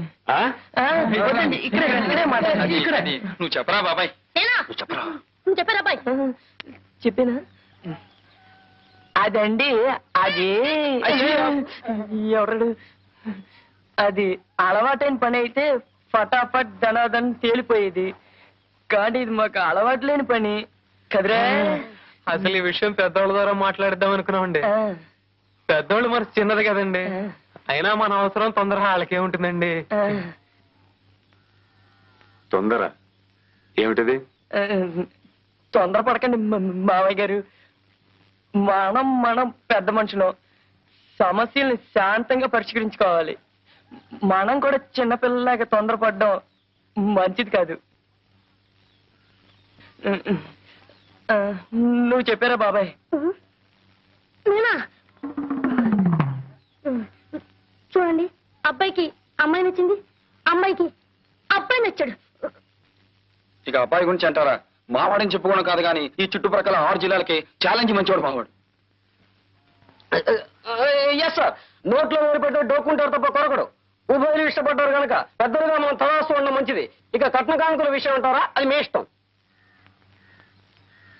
ఇక్కడే మాట్లాడాలి. నువ్వు చెప్పరా బాబాయ్? నువ్వు చెప్పారా అబ్బాయి? చెప్పేనా? అదండి, అది ఎవరు, అది అలవాటైన పని అయితే ఫటాఫట్ ధనాధన్ తేలిపోయేది. కానీ ఇది మాకు అలవాటు లేని పని కదరా. అసలు ఈ విషయం పెద్దోళ్ళ ద్వారా మాట్లాడిద్దాం అనుకున్నామండి. పెద్దోళ్ళు మరి చిన్నది కదండి, అయినా మన అవసరం తొందర వాళ్ళకే ఉంటుందండి. తొందర ఏమిటది? తొందరపడకండి మావయ్య గారు. మనం పెద్ద మనుషులం, సమస్యల్ని శాంతంగా పరిష్కరించుకోవాలి. మనం కూడా చిన్నపిల్లలాగా తొందరపడడం మంచిది కాదు. నువ్వు చెప్పారా బాబాయ్? చూడండి, అబ్బాయికి అమ్మాయి నచ్చింది, అమ్మాయికి అబ్బాయి నచ్చాడు. ఇక అబ్బాయి గురించి అంటారా? మావాడని చెప్పుకోవడం కాదు కానీ ఈ చుట్టుప్రక్కల 6 జిల్లాలకి ఛాలెంజ్ మంచివాడు మావాడు. ఎస్ సార్, నోట్లో వేరుపెట్టే డోక్కుంటారు తప్ప కొరకడు. ఉభయలు ఇష్టపడ్డారు కనుక పెద్దలుగా మనం తలాస్తూ ఉండడం మంచిది. ఇక కట్న కానుకల విషయం అంటారా, అది మీ ఇష్టం.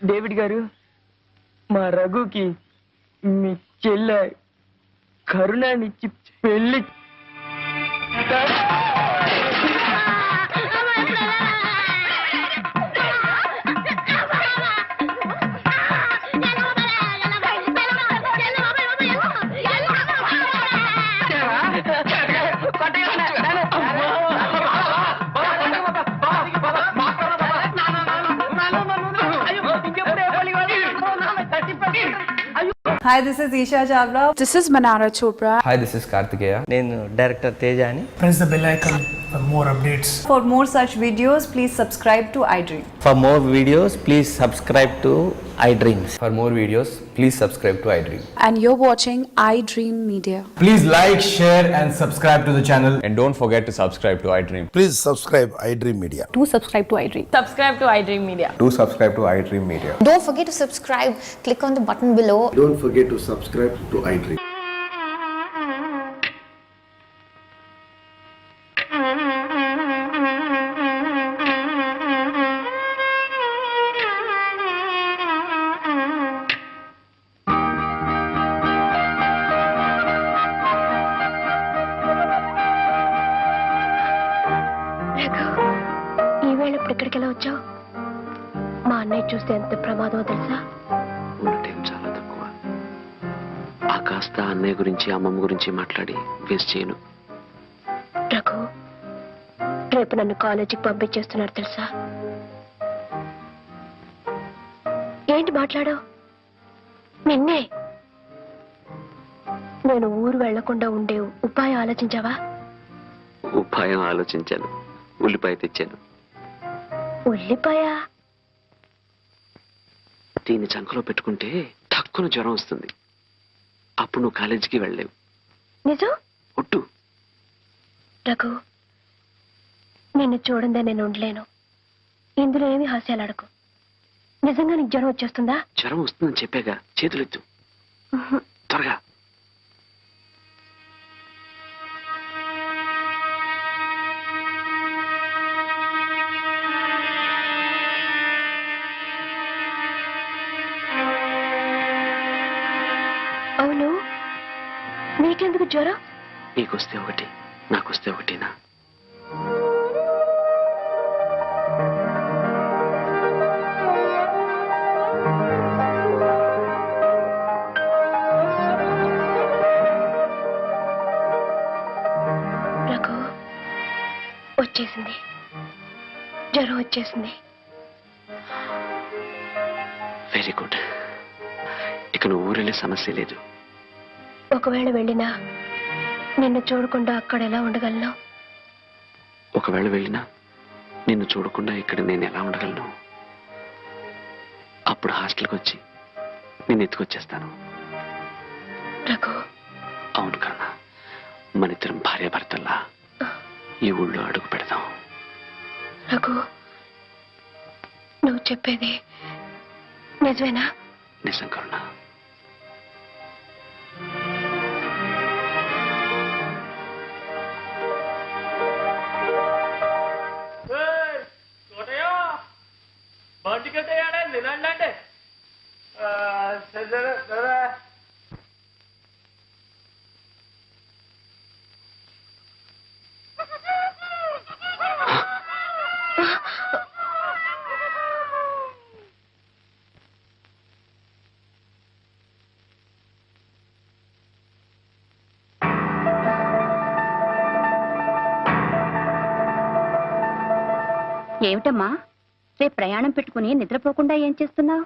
డేవిడ్ గారు, మా రఘుకి మీ చెల్లె కరుణానిచ్చి పెళ్లి. Hi, this is Isha Chavla. This is Manara Chopra. Hi, this is Kartikeya. నేను డైరెక్టర్ తేజ అని. Press the bell icon for more updates. For more such videos, please subscribe to iDream. For more videos, please subscribe to iDreams. For more videos, please subscribe to iDream. And you're watching iDream Media. Please like, share, and subscribe to the channel. And don't forget to subscribe to iDream. Please subscribe iDream Media. Do subscribe to iDream. Subscribe to iDream Media. Do subscribe to iDream Media. Don't forget to subscribe. Click on the button below. Don't forget to subscribe to iDream. ఈవేళ ఇప్పుడు ఇక్కడికి ఎలా వచ్చావు? మా అన్నయ్య చూస్తే ఎంత ప్రమాదమో తెలుసా? ఉన్న టైం చాలా తక్కువ. ఆ కాస్త అన్నయ్య గురించి అమ్మమ్మ గురించి మాట్లాడి వేస్ట్ చేయను. రఘు, రేపు నన్ను కాలేజీకి పంపించేస్తున్నారు తెలుసా? ఏంటి మాట్లాడావు? నిన్నే నేను ఊరు వెళ్లకుండా ఉండే ఉపాయం ఆలోచించావా? ఉపాయం ఆలోచించాను. ఉల్లిపాయ తెచ్చాను. ఉల్లిపాయ? దీన్ని చంకలో పెట్టుకుంటే తక్కువ జ్వరం వస్తుంది. అప్పుడు నువ్వు కాలేజీకి వెళ్ళలేవు. నిజం? ఒట్టు. రఘు, నిన్ను చూడందే నేను ఉండలేను. ఇందులో ఏమీ హాస్యాలాడకు. నిజంగా నీకు జ్వరం వచ్చేస్తుందా? జ్వరం వస్తుందని చెప్పాగా. చేతులెత్తు త్వరగా. అవును, నీకెందుకు జ్వరం? నీకొస్తే ఒకటి, నాకొస్తే ఒకటినా? రఘు, వచ్చేసింది, జ్వరం వచ్చేసింది. Very good. ఇక నువ్వు ఊరెళ్ళే సమస్య లేదు. ఒకవేళ వెళ్ళినా నిన్ను చూడకుండా అక్కడ ఎలా ఉండగలను? ఒకవేళ వెళ్ళినా నిన్ను చూడకుండా ఇక్కడ నేను ఎలా ఉండగలను? అప్పుడు హాస్టల్కి వచ్చి నేను ఎత్తుకొచ్చేస్తాను. రఘు. అవును కన్నా, మన ఇద్దరం భార్యాభర్తల్లా ఈ ఊళ్ళో అడుగు పెడదాం. రఘు, నువ్వు చెప్పేది నిజమేనా? నిజం కరుణా. ఏమిటమ్మా, రేపు ప్రయాణం పెట్టుకుని నిద్రపోకుండా ఏం చేస్తున్నావు?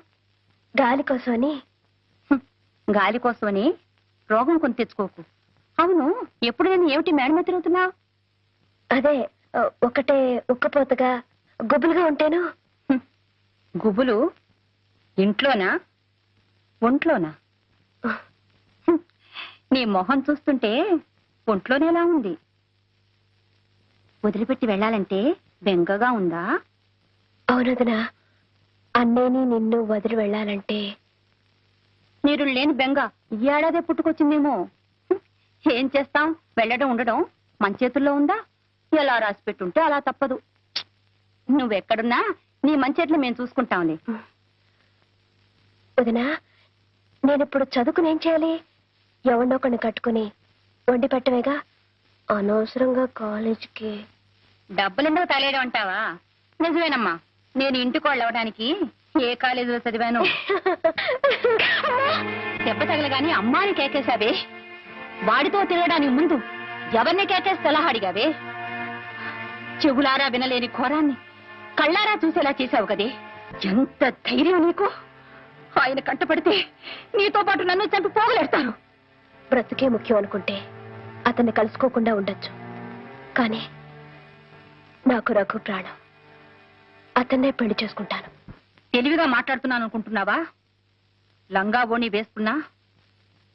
గాలి కోసమని. గాలి కోసమని రోగం కొని తెచ్చుకోకు. అవును, ఎప్పుడు నేను ఏమిటి మేడ మీద తిరుగుతున్నావు? అదే, ఒకటే ఉక్కపోతగా గుబులుగా ఉంటేను. గుబులు ఇంట్లోనా ఒంట్లోనా? నీ మొహం చూస్తుంటే ఒంట్లోనేలా ఉంది. వదిలిపెట్టి వెళ్ళాలంటే బెంగగా ఉందా? అవునదనా, అన్నేని నిన్ను వదిలి వెళ్ళాలంటే. నీరు లేని బెంగ ఈ ఏడాదే పుట్టుకొచ్చిందేమో. ఏం చేస్తాం, వెళ్ళడం ఉండడం మన చేతుల్లో ఉందా? ఎలా రాసి పెట్టుంటే అలా తప్పదు. నువ్వెక్కడున్నా నీ మంచేట్లు మేము చూసుకుంటాంలే. వదినా, నేనిప్పుడు చదువుకునేం చేయాలి? ఎవరినొకరిని కట్టుకుని వండి పెట్టవేగా. అనవసరంగా కాలేజీకి డబ్బులెందుకు తలేయడం అంటావా? నిజమేనమ్మా, నేను ఇంటికి వాళ్ళు అవడానికి ఏ కాలేజీలో చదివాను. దెబ్బ తగలగాని అమ్మాని కేకేశావే. వాడితో తిరగడానికి ముందు ఎవరిని కేకేసి సలహా అడిగావే. చెవులారా వినలేని ఘోరాన్ని కళ్ళారా చూసేలా చేశావు కదే. ఎంత ధైర్యం నీకు! ఆయన కంటపడితే నీతో పాటు నన్ను చంపి పోగలేడతారు. బ్రతుకే ముఖ్యం అనుకుంటే అతన్ని కలుసుకోకుండా ఉండొచ్చు, కానీ నాకు రఘు ప్రాణం. అతన్నే పెళ్లి చేసుకుంటాను. తెలివిగా మాట్లాడుతున్నాను అనుకుంటున్నావా? లంగా ఓణి వేస్తున్నా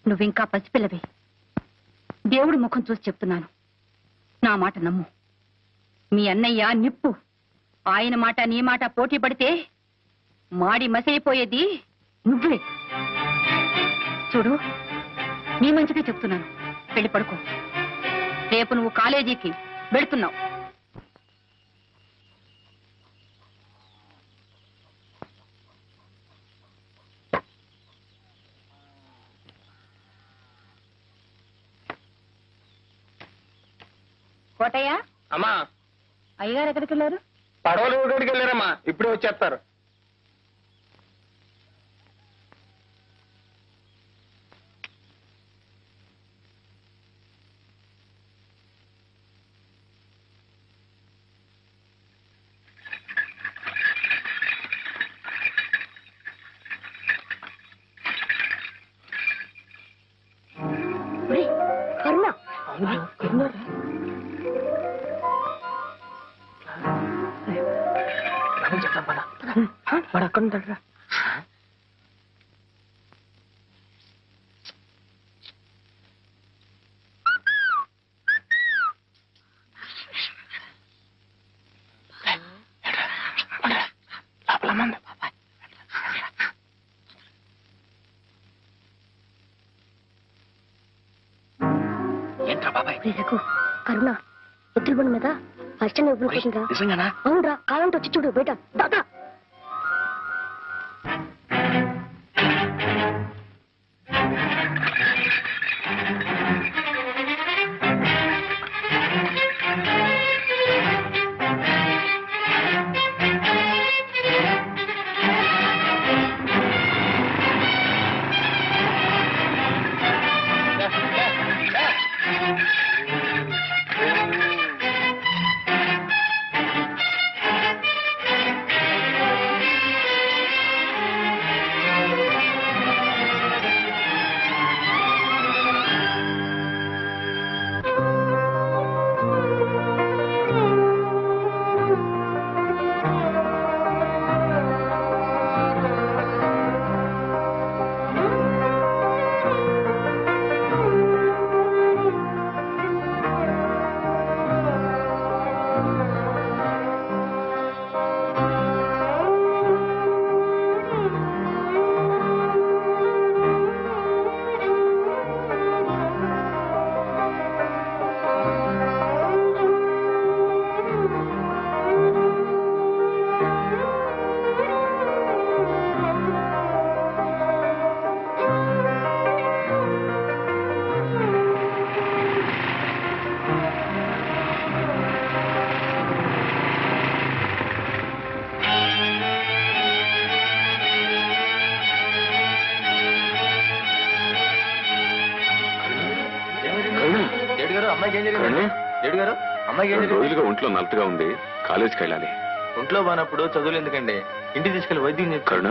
నువ్వింకా పసిపిల్లవే. దేవుడి ముఖం చూసి చెప్తున్నాను, నా మాట నమ్ము. మీ అన్నయ్య నిప్పు. ఆయన మాట నీ మాట పోటీ పడితే మాడి మసైపోయేది నువ్వే. చూడు, నీ మంచిగా చెప్తున్నాను, పెళ్లి పడుకో. రేపు నువ్వు కాలేజీకి వెళుతున్నావు. కోటయ్య, అమ్మా, అయ్యగారు ఎక్కడికి వెళ్ళారు? పడవలు ఊరికి వెళ్ళారమ్మా, ఇప్పుడే వచ్చేస్తారు. వాడు అక్కడ ఉంటాడు. ఏంట్రా బాబాయ్? రఘు కరుణ ఎత్తుల బండి మీద అర్చన ఎప్పుడు కూర్చుంటా నిజంగానా? అవునరా కాలంతో వచ్చి చూడు బయట దాదా రోజులుగా ఒంట్లో నలతగా ఉంది, కాలేజీకి వెళ్ళాలి. ఒంట్లో బానప్పుడు చదువులు ఎందుకండి, ఇంటికి తీసుకెళ్లి వైద్యం కరుణ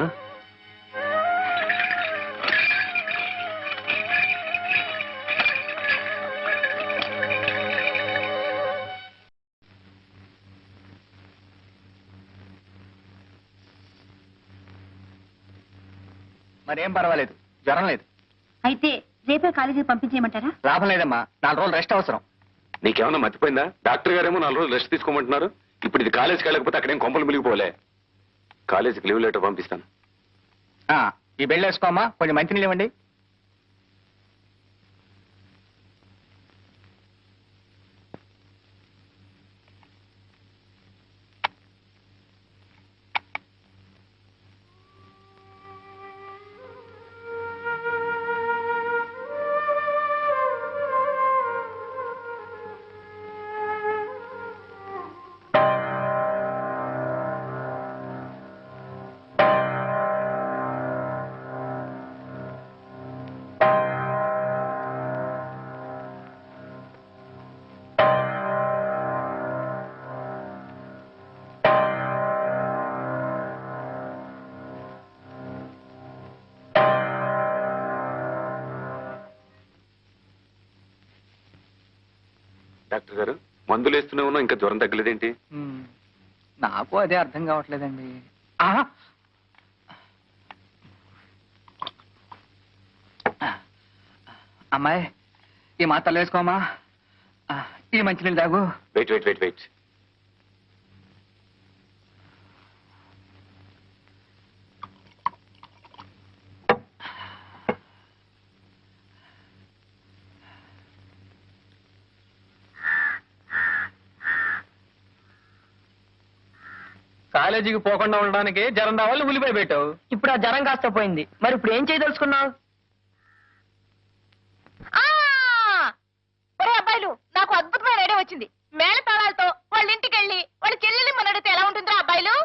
మరేం పర్వాలేదు, జ్వరం లేదు. అయితే రేపే కాలేజీకి పంపించేయమంటారా? లాభం లేదమ్మా, 4 రోజులు రెస్ట్ అవసరం. నీకేమన్నా మర్చిపోయిందా? డాక్టర్ గారేమో 4 రోజులు రెస్ట్ తీసుకోమంటున్నారు. ఇప్పుడు ఇది కాలేజీకి వెళ్ళకపోతే అక్కడేం కొంపలు మిలిగిపోలే. కాలేజీకి లీవ్ లెటర్ పంపిస్తాను. ఈ బెల్ట్ వేసుకోమ్మా, కొంచెం మంచినీళ్ళు ఇవ్వండి. డాక్టర్ గారు, మందులు వేస్తూనే ఉన్నా ఇంకా జ్వరం తగ్గలేదేంటి? నాకు అదే అర్థం కావట్లేదండి. అమ్మాయి, ఈ మాత్రలు వేసుకోమా, ఈ మంచినీళ్ళు తాగు. వెయిట్ వెయిట్ వెయిట్ వెయిట్ కాలేజీకి పోకుండా ఉండడానికి జ్వరం రావాలి ఉల్లిపాయ పెట్టావు. ఇప్పుడు ఆ జ్వరం కాస్త పోయింది, మరి ఇప్పుడు ఏం చేయదలుచుకున్నావు? అబ్బాయిలు, నాకు అద్భుతమైన ఐడియా వచ్చింది. మేళ తాళాలతో వాళ్ళ ఇంటికి వెళ్ళి వాళ్ళ చెల్లెల్ని మన అడిగితే ఎలా ఉంటుందిరా అబ్బాయిలు?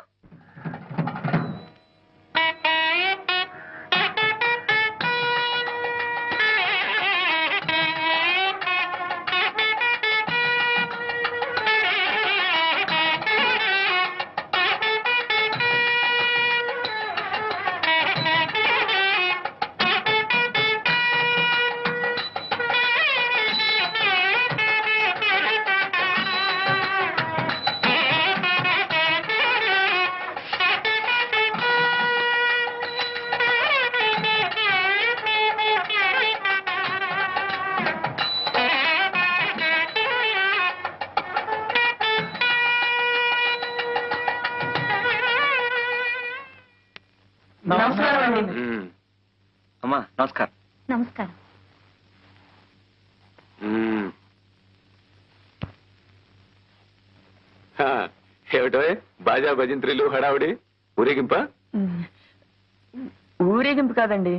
నమస్కారం అండి. అమ్మా నమస్కారం. నమస్కారం. ఏమిటో బాజా భజంత్రులు హడావుడి ఊరేగింప? ఊరేగింపు కాదండి,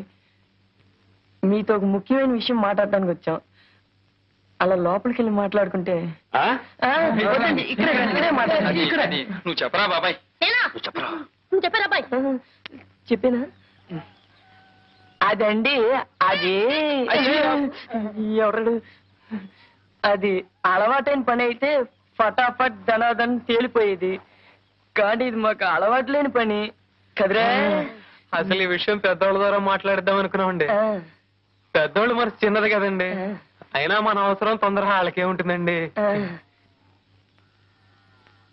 మీతో ఒక ముఖ్యమైన విషయం మాట్లాడడానికి వచ్చాం. అలా లోపలికి వెళ్ళి మాట్లాడుకుంటే వద్దండి, ఇక్కడే మాట్లాడండి. ఇక్కడే. నువ్వు చెప్పరా బాబాయ్? నువ్వు చెప్పారా అబ్బాయి? చెప్పేనా? అదండి, అది ఎవరు అది అలవాటైన పని అయితే ఫటాఫట్ ధనాధన్ తేలిపోయేది. కానీ ఇది మాకు అలవాటు లేని పని కదరా. అసలు ఈ విషయం పెద్దోళ్ళ ద్వారా మాట్లాడిద్దాం అనుకున్నామండి. పెద్దోళ్ళు మరి చిన్నది కదండి, అయినా మన అవసరం తొందర వాళ్ళకే ఉంటుందండి.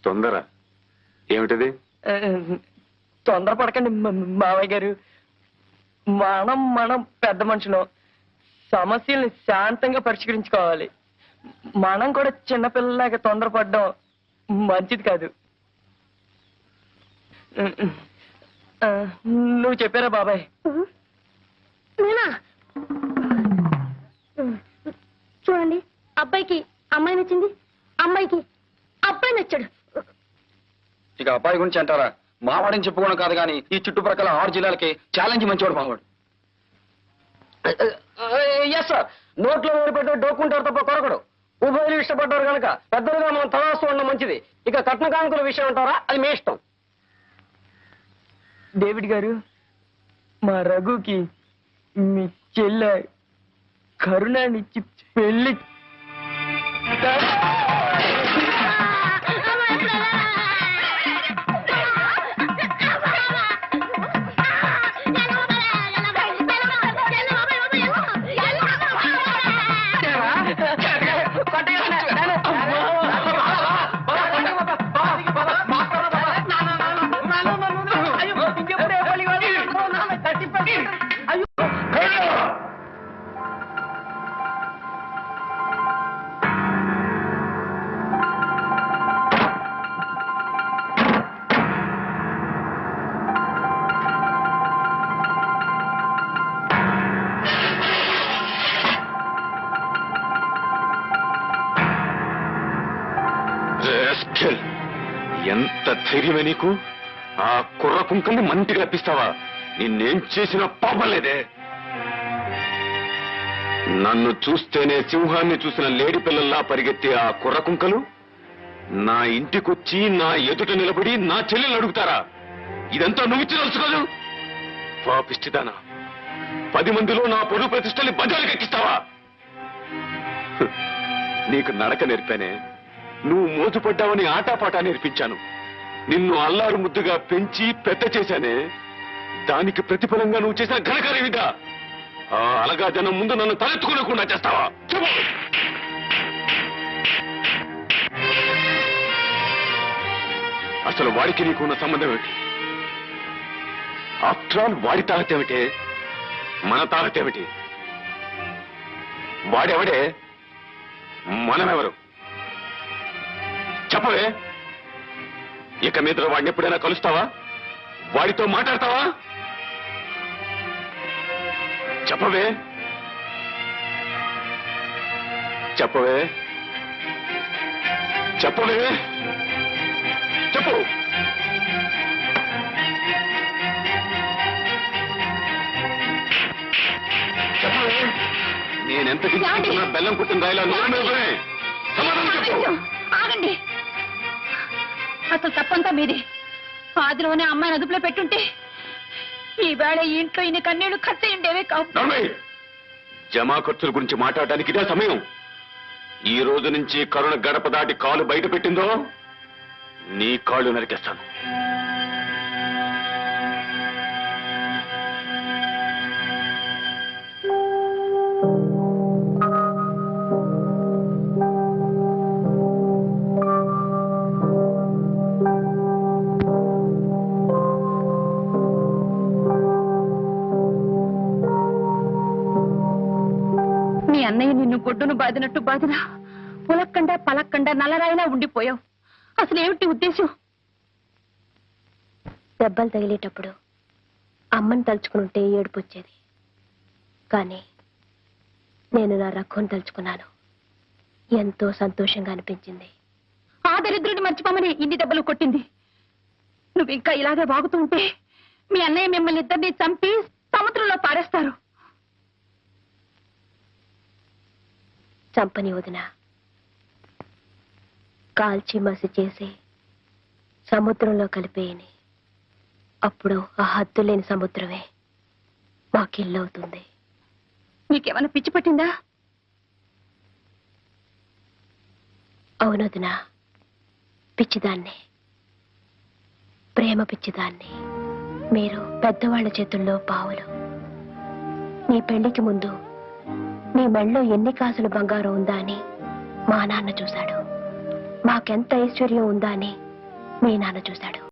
తొందర ఏమిటది? తొందరపడకండి మావయ్య గారు. మనం పెద్ద మనుషులు, సమస్యల్ని శాంతంగా పరిష్కరించుకోవాలి. మనం కూడా చిన్నపిల్లలాగా తొందరపడడం మంచిది కాదు. నువ్వు చెప్పారా బాబాయ్? నేనా? చూడండి, అబ్బాయికి అమ్మాయి నచ్చింది, అమ్మాయికి అబ్బాయి నచ్చాడు. ఇక అబ్బాయి గురించి అంటారా? మావాడని చెప్పుకోవడం కాదు కానీ ఈ చుట్టుప్రక్కల 6 జిల్లాలకి ఛాలెంజ్ మంచివాడు మావాడు. ఎస్ సార్, నోట్లో వేరుపెట్టే డోక్కుంటారు తప్ప కొరకడు. ఉభయలు ఇష్టపడ్డారు కనుక పెద్దలుగా మనం తలాస్తూ ఉండడం మంచిది. ఇక కట్న కానుకల విషయం అంటారా? అది మీ ఇష్టం. డేవిడ్ గారు, మా రఘుకి మీ చెల్లె కరుణానిచ్చి పెళ్లి ఎంత ధైర్యమే నీకు? ఆ కుర్ర కుంకల్ని మంటిగా రప్పిస్తావా? నిన్నేం చేసినా పాపలేదే. నన్ను చూస్తేనే సింహాన్ని చూసిన లేడి పిల్లల్లా పరిగెత్తే ఆ కుర్ర కుంకలు నా ఇంటికొచ్చి నా ఎదుట నిలబడి నా చెల్లెలు అడుగుతారా? ఇదంతా నువ్వు తెలుసుకోదు. పాపిష్టిదానా, 10 మందిలో నా పొరుగు ప్రతిష్టల్ని బజారుకి ఎక్కిస్తావా? నీకు నడక నేర్పానే, నువ్వు మోజుపడ్డావని ఆటాపాటా నేర్పించాను. నిన్ను అల్లారు ముద్దుగా పెంచి పెద్ద చేశానే, దానికి ప్రతిఫలంగా నువ్వు చేసిన ఘనకార్యమిదా? ఆ అలగా జనం ముందు నన్ను తలెత్తుకోలేకుండా చేస్తావా? చెప్పు. అసలు వాడికి నీకున్న సంబంధం ఏమిటి? ఆఫ్టర్ ఆల్ వాడి తాహత ఏమిటి? మన తాహత ఏమిటి? వాడెవడే, మనమెవరు? చెప్పవే. ఇక మీద వాడిని ఎప్పుడైనా కలుస్తావా? వాడితో మాట్లాడతావా? చెప్పవే, చెప్పవే, చెప్పవే, చెప్పు. చెప్పవే. నేనెంత గిచ్చుకున్నా బెల్లం కుట్టిన రాయిలా నువ్వే. సమాధానం చెప్పు. ఆగండి, అసలు తప్పంతా మీది. ఆదిలోనే అమ్మాయిని అదుపులో పెట్టుంటే ఈ వేళ ఈ ఇంట్లో ఇన్ని కన్నీళ్లు ఖర్చు ఉండేవే కావు. జమా ఖర్చుల గురించి మాట్లాడడానికి ఇదే సమయం. ఈ రోజు నుంచి కరుణ గడప దాటి కాలు బయట పెట్టిందో నీ కాళ్ళు నరికేస్తాను. అన్నయ్య నిన్ను గొడ్డును బాదినట్టు బాదినా పులక్కండా పలక్కండా నల్లరాయిలా ఉండిపోయావు. అసలు ఏమిటి ఉద్దేశం? దెబ్బలు తగిలేటప్పుడు అమ్మని తలుచుకుంటే ఏడుపు వచ్చేది. కానీ నేను నా రఘుని తలుచుకున్నాను. ఎంతో సంతోషంగా అనిపించింది. ఆ దరిద్రుడిని మర్చిపోమని ఇన్ని దెబ్బలు కొట్టింది. నువ్వు ఇంకా ఇలాగే వాగుతూ ఉంటే మీ అన్నయ్య మిమ్మల్ని ఇద్దరిని చంపి సముద్రంలో పారేస్తారు. చంపని వదిన, కాల్చి మసి చేసి సముద్రంలో కలిపేయని. అప్పుడు ఆ హద్దు లేని సముద్రమే మాకిల్లవుతుంది. నీకేమైనా పిచ్చి పట్టిందా? అవునొదిన, పిచ్చిదాన్ని, ప్రేమ పిచ్చిదాన్ని. మీరు పెద్దవాళ్ల చేతుల్లో పావులు. నీ పెళ్లికి ముందు నీ మెళ్ళో ఎన్ని కాసులు బంగారం ఉందా అని మా నాన్న చూశాడు. మాకెంత ఐశ్వర్యం ఉందా అని మీ నాన్న చూశాడు.